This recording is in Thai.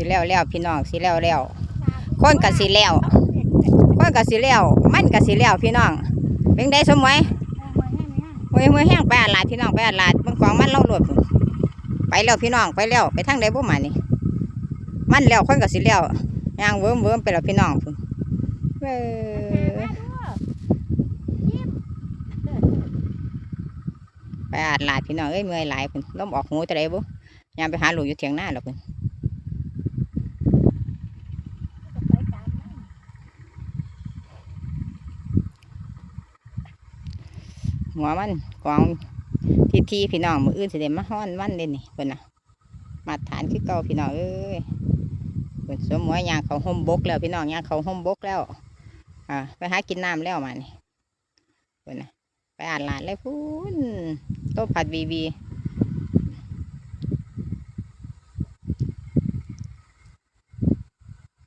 สิแล้วพี่น้องสิแล้วคนกับสิแล้วคนกับสิแล้วมันกับสิแล้วพี่น้องเป็นได้สมไว้มือแห้งไปอาลาดพี่น้องไปอาลาดบางกองมันเล่าหลดไปแล้วพี่น้องไปแล้วไปทางใดบ่มานี่มันแล้วคนกับสิแล้วย่างเวิ้มไปแล้วพี่น้องไปอาลาดพี่น้องเอ้ยเมื่อยหลายพุ่นล้มออกหูแต่ใดบ่ย่างไปหาหลูอยู่เถียงหน้าหรอกพุ่นหัวมันกองทีพี่น้องมืออื่นสิเดมาฮ้อนวันเด่นนี่พุ่นน่ะมาฐานคือเก่าพี่น้องเอ้ยพุ่นสมมติย่างเขาห่มบกแล้วพี่น้องย่างเขาห่มบกแล้วไปหากินน้ำแล้วมานี่พุ่นน่ะไปอ่านหลานเลยพุ่นโต๊ะผัดบี